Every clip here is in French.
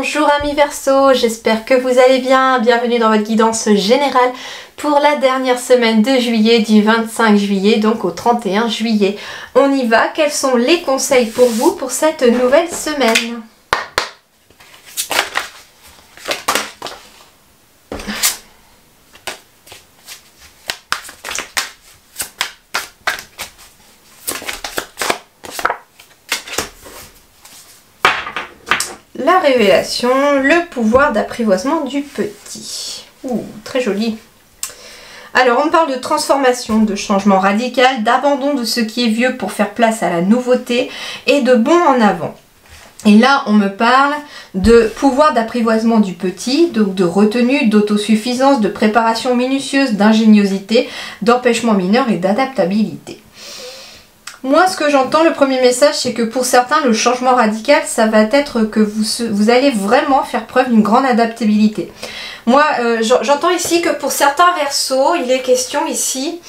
Bonjour amis Verseau, j'espère que vous allez bien. Bienvenue dans votre guidance générale pour la dernière semaine de juillet, du 25 juillet donc au 31 juillet. On y va, quels sont les conseils pour vous pour cette nouvelle semaine ? La révélation, le pouvoir d'apprivoisement du petit. Ouh, très joli. Alors, on parle de transformation, de changement radical, d'abandon de ce qui est vieux pour faire place à la nouveauté et de bond en avant. Et là, on me parle de pouvoir d'apprivoisement du petit, donc de retenue, d'autosuffisance, de préparation minutieuse, d'ingéniosité, d'empêchement mineur et d'adaptabilité. Moi, ce que j'entends, le premier message, c'est que pour certains, le changement radical, ça va être que vous allez vraiment faire preuve d'une grande adaptabilité. Moi, j'entends ici que pour certains Verseaux, il est question ici,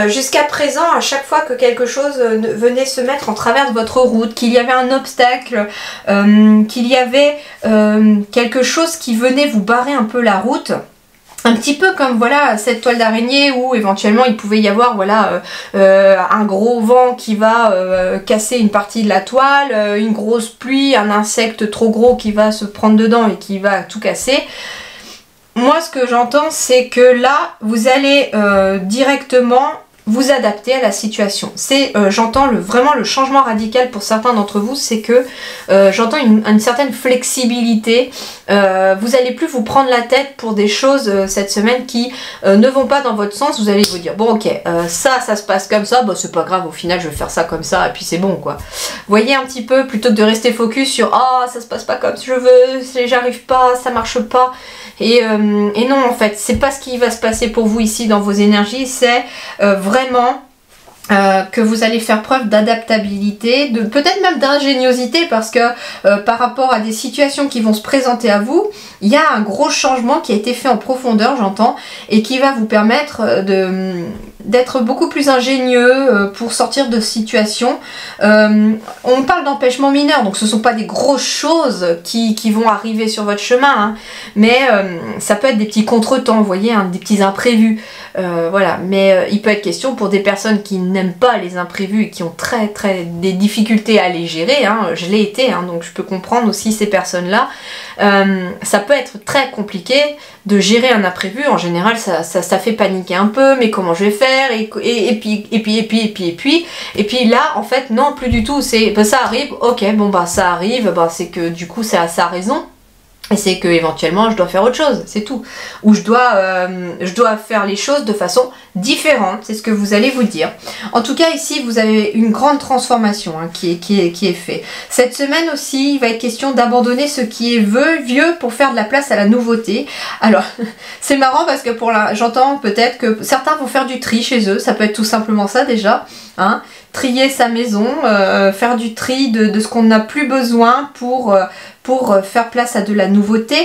jusqu'à présent, à chaque fois que quelque chose venait se mettre en travers de votre route, qu'il y avait un obstacle, qu'il y avait quelque chose qui venait vous barrer un peu la route, un petit peu comme voilà cette toile d'araignée où éventuellement il pouvait y avoir voilà un gros vent qui va casser une partie de la toile, une grosse pluie, un insecte trop gros qui va se prendre dedans et qui va tout casser. Moi ce que j'entends c'est que là vous allez directement vous adapter à la situation. C'est j'entends vraiment le changement radical pour certains d'entre vous, c'est que j'entends une certaine flexibilité. Vous allez plus vous prendre la tête pour des choses cette semaine qui ne vont pas dans votre sens. Vous allez vous dire bon ok ça se passe comme ça, bah c'est pas grave, au final je vais faire ça comme ça et puis c'est bon quoi. Voyez un petit peu, plutôt que de rester focus sur ah ça se passe pas comme je veux, j'arrive pas, ça marche pas. Et non en fait c'est pas ce qui va se passer pour vous ici dans vos énergies, c'est vraiment que vous allez faire preuve d'adaptabilité, peut-être même d'ingéniosité parce que par rapport à des situations qui vont se présenter à vous, il y a un gros changement qui a été fait en profondeur, j'entends, et qui va vous permettre d'être beaucoup plus ingénieux pour sortir de situations. On parle d'empêchement mineur, donc ce ne sont pas des grosses choses qui vont arriver sur votre chemin, hein, mais ça peut être des petits contretemps, vous voyez, hein, des petits imprévus. Voilà, mais il peut être question pour des personnes qui n'aiment pas les imprévus et qui ont des difficultés à les gérer, hein, je l'ai été, hein, donc je peux comprendre aussi ces personnes-là. Ça peut être très compliqué de gérer un imprévu, en général ça fait paniquer un peu, mais comment je vais faire, et puis là en fait non plus du tout, c'est bah, ça arrive, ok bon bah ça arrive, bah, c'est que du coup ça a raison. Et c'est que éventuellement je dois faire autre chose, c'est tout. Ou je dois faire les choses de façon différente, c'est ce que vous allez vous dire. En tout cas ici vous avez une grande transformation hein, qui est faite. Cette semaine aussi il va être question d'abandonner ce qui est vieux pour faire de la place à la nouveauté. Alors c'est marrant parce que j'entends peut-être que certains vont faire du tri chez eux, ça peut être tout simplement ça déjà. Hein, trier sa maison, faire du tri de ce qu'on n'a plus besoin pour faire place à de la nouveauté.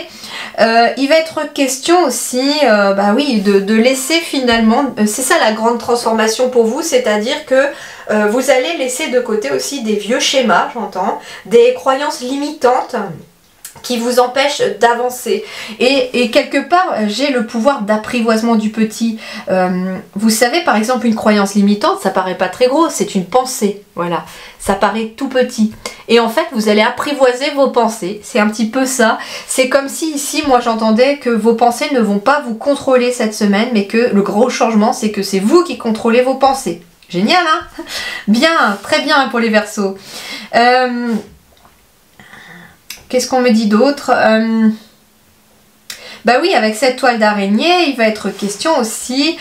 Il va être question aussi bah oui, de laisser finalement, c'est ça la grande transformation pour vous, c'est-à-dire que vous allez laisser de côté aussi des vieux schémas, j'entends, des croyances limitantes qui vous empêche d'avancer. Et quelque part, j'ai le pouvoir d'apprivoisement du petit. Vous savez, par exemple, une croyance limitante, ça paraît pas très gros, c'est une pensée. Voilà, ça paraît tout petit. Et en fait, vous allez apprivoiser vos pensées. C'est un petit peu ça. C'est comme si ici, moi, j'entendais que vos pensées ne vont pas vous contrôler cette semaine, mais que le gros changement, c'est que c'est vous qui contrôlez vos pensées. Génial, hein? Bien, très bien pour les Verseaux. Qu'est-ce qu'on me dit d'autre? Bah oui, avec cette toile d'araignée, il va être question aussi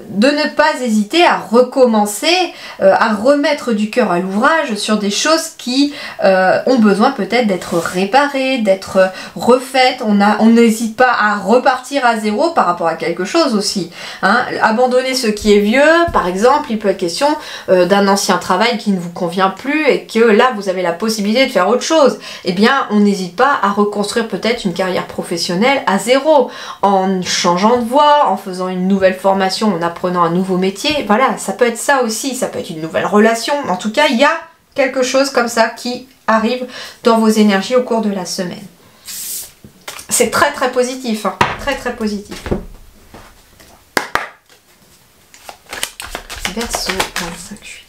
de ne pas hésiter à recommencer, à remettre du cœur à l'ouvrage sur des choses qui ont besoin peut-être d'être réparées, d'être refaites. On n'hésite pas à repartir à zéro par rapport à quelque chose aussi. Hein. Abandonner ce qui est vieux, par exemple, il peut être question d'un ancien travail qui ne vous convient plus et que là vous avez la possibilité de faire autre chose. Eh bien, on n'hésite pas à reconstruire peut-être une carrière professionnelle à zéro, en changeant de voie, en faisant une nouvelle formation, en apprenant un nouveau métier. Voilà, ça peut être ça aussi, ça peut être une nouvelle relation. En tout cas, il y a quelque chose comme ça qui arrive dans vos énergies au cours de la semaine. C'est très très positif, hein. Très très positif. Verseau, 25 juillet.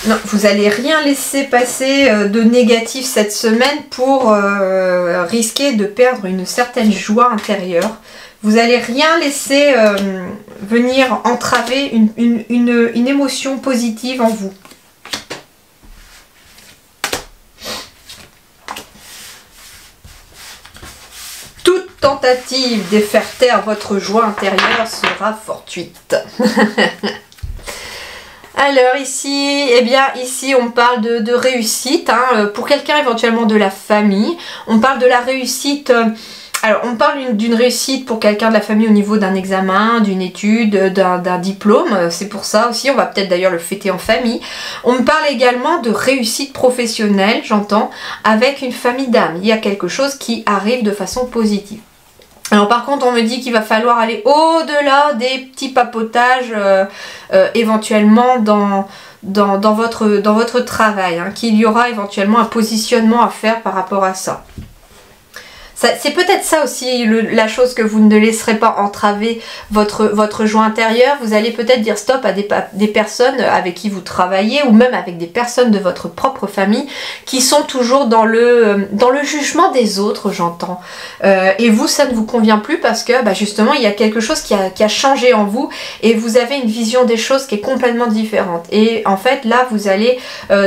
Non, vous n'allez rien laisser passer de négatif cette semaine pour risquer de perdre une certaine joie intérieure. Vous n'allez rien laisser venir entraver une émotion positive en vous. Toute tentative de faire taire votre joie intérieure sera fortuite. Alors ici, eh bien ici on parle de réussite, hein, pour quelqu'un éventuellement de la famille. On parle de la réussite, alors on parle d'une réussite pour quelqu'un de la famille au niveau d'un examen, d'une étude, d'un diplôme. C'est pour ça aussi, on va peut-être d'ailleurs le fêter en famille. On me parle également de réussite professionnelle, j'entends, avec une famille d'âme. Il y a quelque chose qui arrive de façon positive. Alors par contre on me dit qu'il va falloir aller au-delà des petits papotages éventuellement dans votre travail, hein, qu'il y aura éventuellement un positionnement à faire par rapport à ça. C'est peut-être ça aussi la chose que vous ne laisserez pas entraver votre joie intérieure. Vous allez peut-être dire stop à des personnes avec qui vous travaillez ou même avec des personnes de votre propre famille qui sont toujours dans le jugement des autres, j'entends. Et vous, ça ne vous convient plus parce que bah, justement, il y a quelque chose qui a changé en vous et vous avez une vision des choses qui est complètement différente. Et en fait, là, vous allez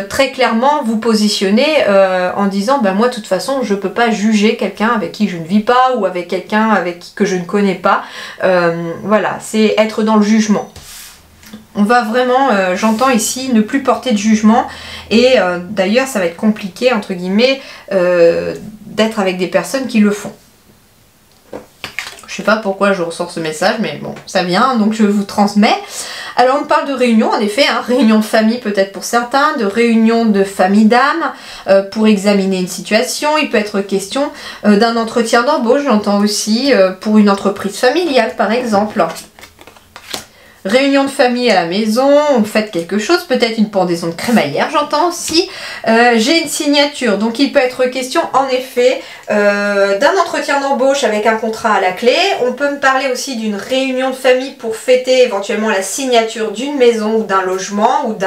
très clairement vous positionner en disant bah, moi, de toute façon, je ne peux pas juger quelqu'un avec qui je ne vis pas ou avec quelqu'un que je ne connais pas. Voilà, c'est être dans le jugement. On va vraiment, j'entends ici, ne plus porter de jugement et d'ailleurs ça va être compliqué entre guillemets d'être avec des personnes qui le font. Je sais pas pourquoi je ressors ce message, mais bon, ça vient, donc je vous transmets. Alors on parle de réunion, en effet, hein, réunion de famille peut-être pour certains, de réunion de famille d'âme pour examiner une situation. Il peut être question d'un entretien d'embauche, j'entends aussi, pour une entreprise familiale par exemple. Réunion de famille à la maison, on fête quelque chose, peut-être une pendaison de crémaillère, j'entends aussi. J'ai une signature, donc il peut être question en effet d'un entretien d'embauche avec un contrat à la clé. On peut me parler aussi d'une réunion de famille pour fêter éventuellement la signature d'une maison ou d'un logement ou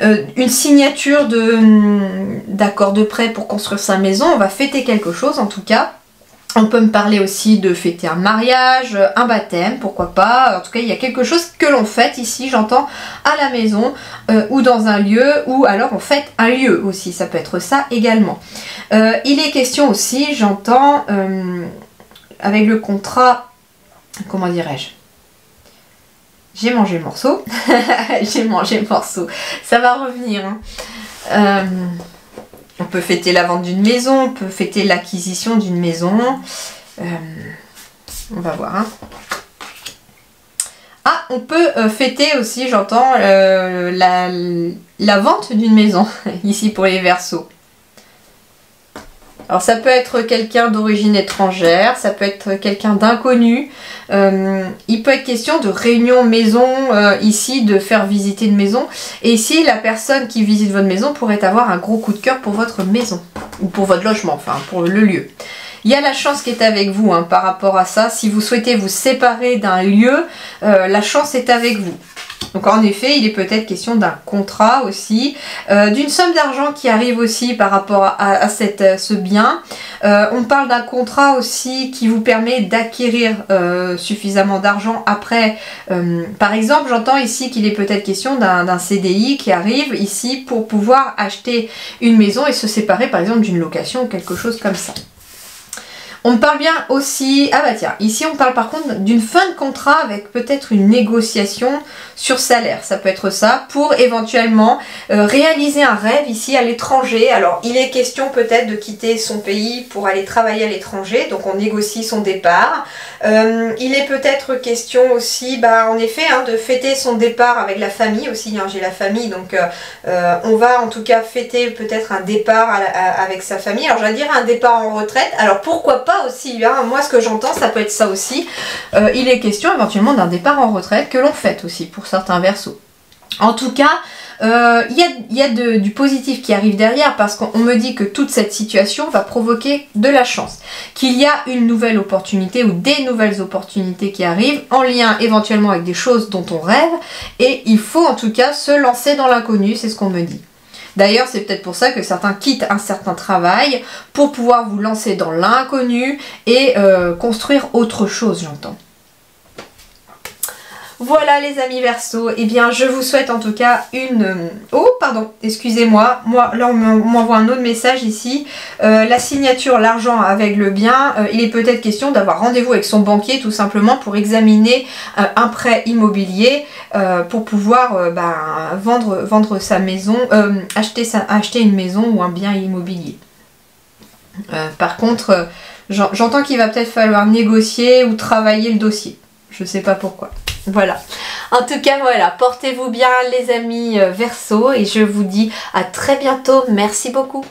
une signature d'accord de prêt pour construire sa maison. On va fêter quelque chose en tout cas. On peut me parler aussi de fêter un mariage, un baptême, pourquoi pas. En tout cas, il y a quelque chose que l'on fête ici, j'entends, à la maison ou dans un lieu, ou alors on fête un lieu aussi, ça peut être ça également. Il est question aussi, j'entends, avec le contrat, comment dirais-je ? J'ai mangé le morceau, j'ai mangé le morceau, ça va revenir, hein. On peut fêter la vente d'une maison, on peut fêter l'acquisition d'une maison. On va voir. Hein. Ah, on peut fêter aussi, j'entends, la vente d'une maison, ici pour les Verseaux. Alors ça peut être quelqu'un d'origine étrangère, ça peut être quelqu'un d'inconnu. Il peut être question de réunion maison, ici, de faire visiter une maison. Et ici, la personne qui visite votre maison pourrait avoir un gros coup de cœur pour votre maison. Ou pour votre logement, enfin pour le lieu. Il y a la chance qui est avec vous hein, par rapport à ça. Si vous souhaitez vous séparer d'un lieu, la chance est avec vous. Donc en effet, il est peut-être question d'un contrat aussi, d'une somme d'argent qui arrive aussi par rapport à ce bien. On parle d'un contrat aussi qui vous permet d'acquérir suffisamment d'argent après. Par exemple, j'entends ici qu'il est peut-être question d'un CDI qui arrive ici pour pouvoir acheter une maison et se séparer par exemple d'une location ou quelque chose comme ça. On me parle bien aussi, ah bah tiens, ici on parle par contre d'une fin de contrat avec peut-être une négociation sur salaire. Ça peut être ça pour éventuellement réaliser un rêve ici à l'étranger. Alors il est question peut-être de quitter son pays pour aller travailler à l'étranger, donc on négocie son départ. Il est peut-être question aussi, bah, en effet, hein, de fêter son départ avec la famille aussi. Hein, j'ai la famille, donc on va en tout cas fêter peut-être un départ avec sa famille. Alors j'allais dire un départ en retraite. Alors pourquoi pas aussi, hein, moi ce que j'entends ça peut être ça aussi. Il est question éventuellement d'un départ en retraite que l'on fête aussi pour certains Verseaux. En tout cas, il y a du positif qui arrive derrière parce qu'on me dit que toute cette situation va provoquer de la chance, qu'il y a une nouvelle opportunité ou des nouvelles opportunités qui arrivent en lien éventuellement avec des choses dont on rêve et il faut en tout cas se lancer dans l'inconnu, c'est ce qu'on me dit. D'ailleurs, c'est peut-être pour ça que certains quittent un certain travail pour pouvoir vous lancer dans l'inconnu et construire autre chose, j'entends. Voilà les amis Verseau, et bien je vous souhaite en tout cas une... Oh pardon, excusez-moi, moi là on m'envoie un autre message ici. La signature, l'argent avec le bien, il est peut-être question d'avoir rendez-vous avec son banquier tout simplement pour examiner un prêt immobilier pour pouvoir vendre sa maison, acheter une maison ou un bien immobilier. Par contre, j'entends qu'il va peut-être falloir négocier ou travailler le dossier. Je sais pas pourquoi. Voilà. En tout cas, voilà. Portez-vous bien les amis Verseau et je vous dis à très bientôt. Merci beaucoup.